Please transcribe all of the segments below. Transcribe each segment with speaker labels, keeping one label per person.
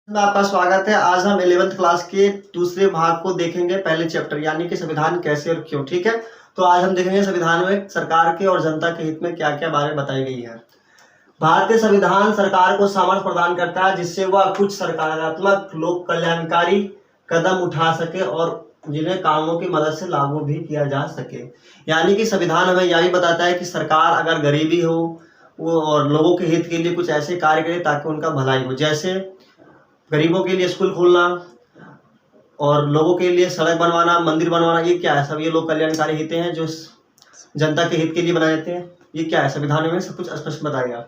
Speaker 1: में आपका स्वागत है। आज हम 11th क्लास के दूसरे भाग को देखेंगे, पहले चैप्टर यानी कि संविधान कैसे और क्यों। ठीक है, तो आज हम देखेंगे संविधान में सरकार के और जनता के हित में क्या क्या बातें बताई गई है। भारतीय संविधान सरकार को सामर्थ्य प्रदान करता है जिससे वह कुछ सकारात्मक लोक कल्याणकारी कदम उठा सके और जिन्हें कानूनों की मदद से लागू भी किया जा सके। यानी कि संविधान हमें यह भी बताता है कि सरकार अगर गरीबी हो वो और लोगों के हित के लिए कुछ ऐसे कार्य करे ताकि उनका भलाई हो, जैसे गरीबों के लिए स्कूल खोलना और लोगों के लिए सड़क बनवाना, मंदिर बनवाना। ये क्या है? सब ये लोग कल्याणकारी हित हैं जो जनता के हित के लिए बनाए जाते हैं। ये क्या है? संविधान में सब कुछ स्पष्ट बताएगा।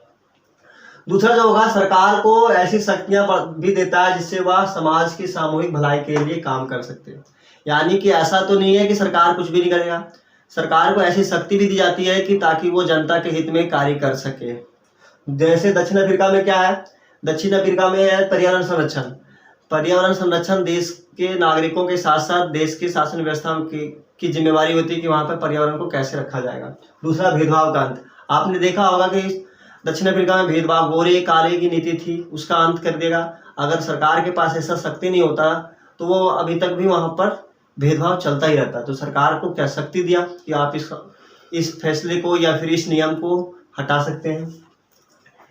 Speaker 1: दूसरा जो होगा, सरकार को ऐसी शक्तियां भी देता है जिससे वह समाज की सामूहिक भलाई के लिए काम कर सकते हैं। यानी कि ऐसा तो नहीं है कि सरकार कुछ भी नहीं करेगा, सरकार को ऐसी शक्ति भी दी जाती है कि ताकि वो जनता के हित में कार्य कर सके। जैसे दक्षिण अफ्रीका में क्या है? दक्षिण अफ्रीका में है पर्यावरण संरक्षण। पर्यावरण संरक्षण देश के नागरिकों के साथ साथ देश की शासन व्यवस्था की जिम्मेवारी होती है कि वहां पर पर्यावरण को कैसे रखा जाएगा। दूसरा, भेदभाव का अंत। आपने देखा होगा कि दक्षिण अफ्रीका में भेदभाव, गोरे काले की नीति थी, उसका अंत कर देगा। अगर सरकार के पास ऐसा शक्ति नहीं होता तो वो अभी तक भी वहां पर भेदभाव चलता ही रहता। तो सरकार को क्या शक्ति दिया कि आप इस फैसले को या फिर इस नियम को हटा सकते हैं।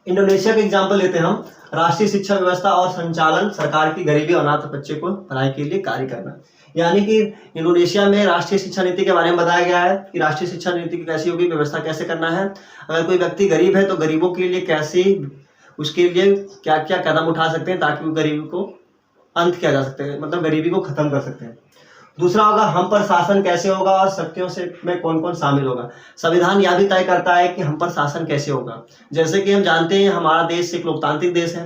Speaker 1: इंडोनेशिया का एग्जाम्पल लेते हैं हम। राष्ट्रीय शिक्षा व्यवस्था और संचालन, सरकार की गरीबी और अनाथ बच्चे को पढ़ाई के लिए कार्य करना। यानी कि इंडोनेशिया में राष्ट्रीय शिक्षा नीति के बारे में बताया गया है कि राष्ट्रीय शिक्षा नीति कैसी होगी, व्यवस्था कैसे करना है। अगर कोई व्यक्ति गरीब है तो गरीबों के लिए कैसे, उसके लिए क्या क्या कदम उठा सकते हैं ताकि वो गरीबी को अंत किया जा सकते हैं, मतलब गरीबी को खत्म कर सकते हैं। दूसरा होगा, हम पर शासन कैसे होगा और शक्तियों से में कौन कौन शामिल होगा। संविधान यह भी तय करता है कि हम पर शासन कैसे होगा। जैसे कि हम जानते हैं हमारा देश एक लोकतांत्रिक देश है।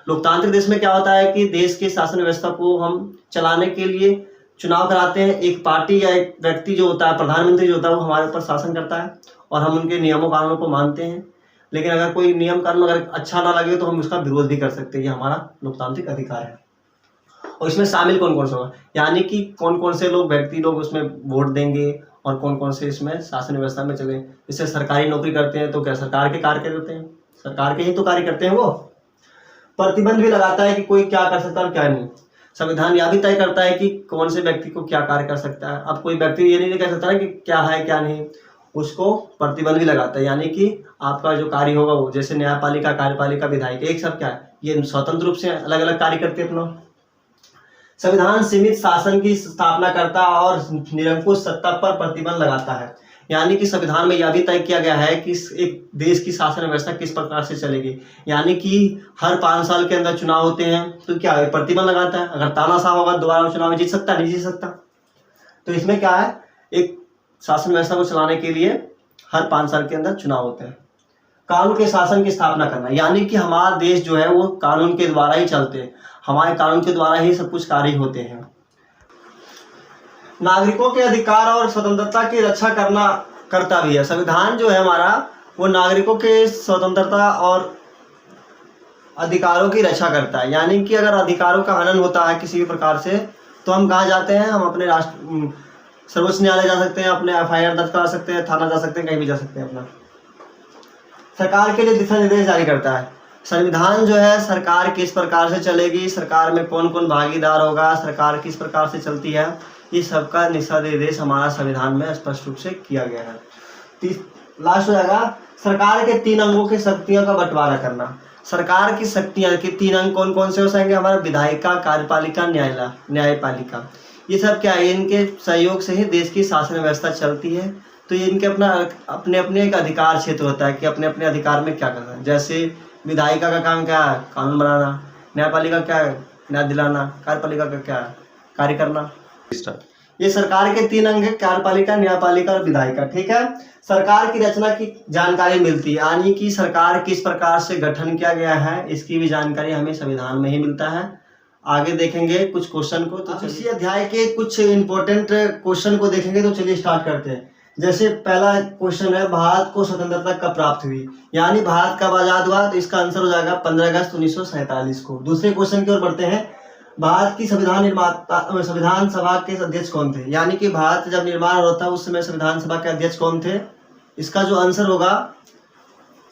Speaker 1: लोकतांत्रिक देश में क्या होता है कि देश की शासन व्यवस्था को हम चलाने के लिए चुनाव कराते हैं। एक पार्टी या एक व्यक्ति जो होता है, प्रधानमंत्री जो होता है, वो हमारे ऊपर शासन करता है और हम उनके नियमों कानूनों को मानते हैं। लेकिन अगर कोई नियम कानून अगर अच्छा ना लगे तो हम उसका विरोध भी कर सकते हैं। ये हमारा लोकतांत्रिक अधिकार है। और इसमें शामिल कौन कौन सा होगा, यानी कि कौन कौन से व्यक्ति लोग उसमें वोट देंगे और कौन कौन से इसमें शासन व्यवस्था में चले। इससे सरकारी नौकरी करते हैं तो क्या सरकार के कार्य करते हैं, सरकार के ही तो कार्य करते हैं। वो प्रतिबंध भी लगाता है कि कोई क्या कर सकता है और क्या नहीं। संविधान यह भी तय करता है कि कौन से व्यक्ति को क्या कार्य कर सकता है। अब कोई व्यक्ति ये नहीं कह सकता है कि क्या है क्या नहीं, उसको प्रतिबंध भी लगाता है। यानी कि आपका जो कार्य होगा वो, जैसे न्यायपालिका, कार्यपालिका, विधायिका, एक सब क्या है, ये स्वतंत्र रूप से अलग अलग कार्य करते हैं अपना। संविधान सीमित शासन की स्थापना करता है और निरंकुश सत्ता पर प्रतिबंध लगाता है। यानी कि संविधान में यह भी तय किया गया है कि एक देश की शासन व्यवस्था किस प्रकार से चलेगी। यानी कि हर 5 साल के अंदर चुनाव होते हैं तो क्या है, प्रतिबंध लगाता है। अगर तानाशाह होगा दोबारा चुनाव में जीत सकता है, नहीं जीत सकता। तो इसमें क्या है, एक शासन व्यवस्था को चलाने के लिए हर 5 साल के अंदर चुनाव होते हैं। कानून के शासन की स्थापना करना, यानी कि हमारा देश जो है वो कानून के द्वारा ही चलते हैं, हमारे कानून के द्वारा ही सब कुछ कार्य होते हैं। नागरिकों के अधिकार और स्वतंत्रता की रक्षा करता भी है। संविधान जो है हमारा वो नागरिकों के स्वतंत्रता और अधिकारों की रक्षा करता है। यानी कि अगर अधिकारों का हनन होता है किसी भी प्रकार से तो हम कहाँ जाते हैं, हम अपने सर्वोच्च न्यायालय जा सकते हैं, अपने FIR दर्ज करा सकते हैं, थाना जा सकते हैं, कहीं भी जा सकते हैं अपना। सरकार के लिए दिशा निर्देश जारी करता है। संविधान जो है सरकार किस प्रकार से चलेगी, सरकार में कौन कौन भागीदार होगा, सरकार किस प्रकार से चलती है, ये सबका दिशा निर्देश हमारा संविधान में स्पष्ट रूप से किया गया है। लास्ट हो जाएगा, सरकार के 3 अंगों की शक्तियों का बंटवारा करना। सरकार की शक्तियां के 3 अंग कौन कौन से हो सकेंगे हमारा, विधायिका, कार्यपालिका, न्यायपालिका। ये सब क्या है, इनके सहयोग से ही देश की शासन व्यवस्था चलती है। तो ये इनके अपने अपने एक अधिकार क्षेत्र होता है कि अपने अपने अधिकार में क्या करना है। जैसे विधायिका का काम क्या है, कानून बनाना। न्यायपालिका क्या है, न्याय दिलाना। कार्यपालिका का क्या है, कार्य करना। ये सरकार के 3 अंग है, कार्यपालिका, न्यायपालिका और विधायिका। ठीक है, सरकार की रचना की जानकारी मिलती है, यानी कि सरकार किस प्रकार से गठन किया गया है इसकी भी जानकारी हमें संविधान में ही मिलता है। आगे देखेंगे कुछ क्वेश्चन को। तो इसी अध्याय के कुछ इंपॉर्टेंट क्वेश्चन को देखेंगे। तो चलिए स्टार्ट करते हैं। जैसे पहला क्वेश्चन है, भारत को स्वतंत्रता कब प्राप्त हुई, यानी भारत कब आजाद हुआ। तो इसका आंसर हो जाएगा 15 अगस्त 1947 को। दूसरे क्वेश्चन की ओर बढ़ते हैं, भारत की संविधान सभा के अध्यक्ष कौन थे, यानी कि भारत जब निर्माण होता है उस समय संविधान सभा के अध्यक्ष कौन थे। इसका जो आंसर होगा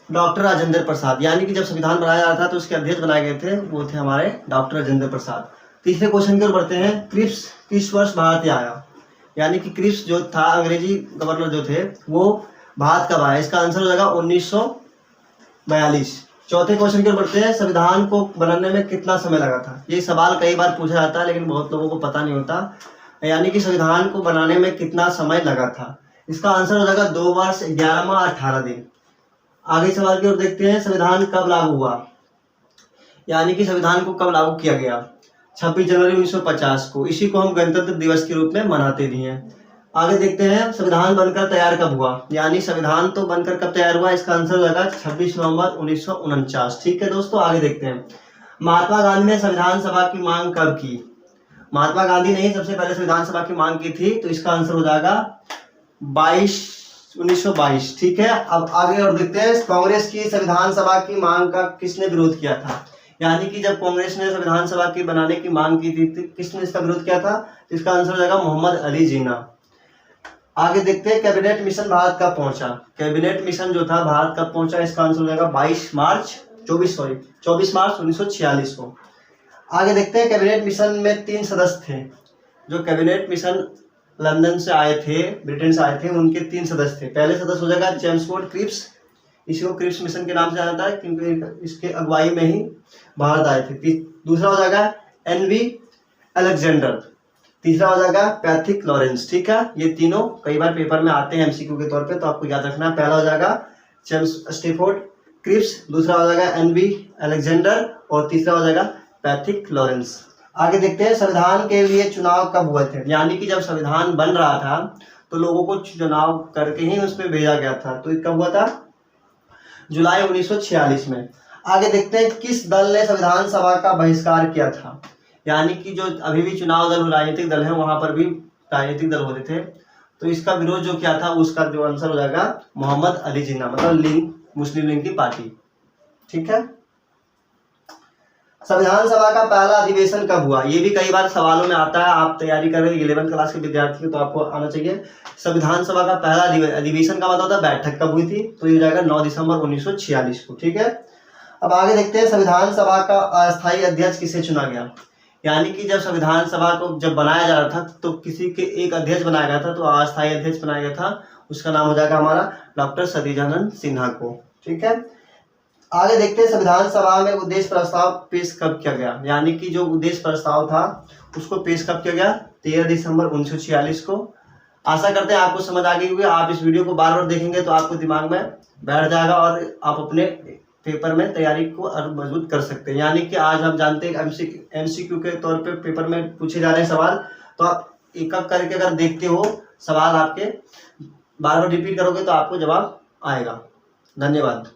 Speaker 1: डॉक्टर राजेंद्र प्रसाद, यानी कि जब संविधान बनाया जा रहा था तो उसके अध्यक्ष बनाए गए थे वो थे हमारे डॉक्टर राजेंद्र प्रसाद। तीसरे क्वेश्चन की ओर बढ़ते हैं। क्रिप्स किस वर्ष भारत आया, यानी कि क्रिप्स जो था अंग्रेजी गवर्नर जो थे वो भारत कब आया, इसका आंसर हो जाएगा 1942। चौथे क्वेश्चन की ओर बढ़ते हैं। संविधान को बनाने में कितना समय लगा था, ये सवाल कई बार पूछा जाता है लेकिन बहुत लोगों को पता नहीं होता, यानी कि संविधान को बनाने में कितना समय लगा था, इसका आंसर हो जाएगा 2 वर्ष 11 माह 18 दिन। आगे सवाल की ओर देखते हैं। संविधान कब लागू हुआ, यानी कि संविधान को कब लागू किया गया, 26 जनवरी 1950 को। इसी को हम गणतंत्र दिवस के रूप में मनाते भी हैं। आगे देखते हैं। संविधान बनकर तैयार कब हुआ, यानी संविधान तो बनकर कब तैयार हुआ, इसका आंसर हो जाएगा 26 नवंबर 1949। ठीक है दोस्तों, आगे देखते हैं। महात्मा गांधी ने संविधान सभा की मांग कब की, महात्मा गांधी ने सबसे पहले संविधान सभा की मांग की थी, तो इसका आंसर हो जाएगा 1922। ठीक है, अब आगे और देखते हैं। कांग्रेस की संविधान सभा की मांग का किसने विरोध किया था, यानी कि जब कांग्रेस ने संविधान सभा की बनाने की मांग की थी किसने इसका विरोध किया था, इसका आंसर हो जाएगा मोहम्मद अली जिन्ना। आगे देखते हैं। कैबिनेट मिशन भारत कब पहुंचा, कैबिनेट मिशन जो था भारत कब पहुंचा, इसका आंसर हो जाएगा 24 मार्च 1946 को। आगे देखते हैं। कैबिनेट मिशन में 3 सदस्य थे, जो कैबिनेट मिशन लंदन से आए थे, ब्रिटेन से आए थे, उनके 3 सदस्य थे। पहले सदस्य हो जाएगा जेम्स वॉट क्रिप्स, इसी को क्रिप्स मिशन के नाम से जाना जाता है क्योंकि इसके अगुवाई में ही भारत आए थे। दूसरा हो जाएगा एनवी अलेक्जेंडर, तीसरा हो जाएगा पैट्रिक लॉरेंस। ठीक है, ये तीनों कई बार पेपर में आते हैं एमसीक्यू के तौर पे, तो आपको याद रखना है। पहला हो जाएगा जेम्स स्टेफोर्ड क्रिप्स, दूसरा हो जाएगा एनवी अलेक्जेंडर और तीसरा हो जाएगा पैट्रिक लॉरेंस। आगे देखते हैं। संविधान के लिए चुनाव कब हुए थे, यानी कि जब संविधान बन रहा था तो लोगों को चुनाव करके ही उसमें भेजा गया था, तो कब हुआ था, जुलाई 1946 में। आगे देखते हैं। किस दल ने संविधान सभा का बहिष्कार किया था, यानी कि जो अभी भी चुनाव दल राजनीतिक दल है वहां पर भी राजनीतिक दल होते थे, तो इसका विरोध जो किया था उसका जो आंसर हो जाएगा मोहम्मद अली जिन्ना, मतलब लीग, मुस्लिम लीग की पार्टी। ठीक है। संविधान सभा का पहला अधिवेशन कब हुआ, ये भी कई बार सवालों में आता है, आप तैयारी कर रहे हैं 11वीं क्लास के विद्यार्थी तो आपको आना चाहिए। संविधान सभा का पहला अधिवेशन का मतलब होता है बैठक कब हुई थी, तो ये हो जाएगा 9 दिसंबर 1946 को। ठीक है, अब आगे देखते हैं। संविधान सभा का अस्थायी अध्यक्ष किसे चुना गया, यानी कि जब संविधान सभा को जब बनाया जा रहा था तो किसी के एक अध्यक्ष बनाया गया था, तो अस्थायी अध्यक्ष बनाया गया था, उसका नाम हो जाएगा हमारा डॉक्टर सतीजानंद सिन्हा को। ठीक है, आगे देखते हैं। संविधान सभा में उद्देश्य प्रस्ताव पेश कब किया गया, यानी कि जो उद्देश्य प्रस्ताव था उसको पेश कब किया गया, 13 दिसंबर 1946 को। आशा करते हैं आपको समझ आ गई होगी। आप इस वीडियो को बार बार देखेंगे तो आपको दिमाग में बैठ जाएगा और आप अपने पेपर में तैयारी को और मजबूत कर सकते हैं। यानी कि आज हम जानते हैं एमसीक्यू के तौर पे पेपर में पूछे जा रहे हैं सवाल, तो आप एक एक करके अगर देखते हो सवाल आपके बार बार रिपीट करोगे तो आपको जवाब आएगा। धन्यवाद।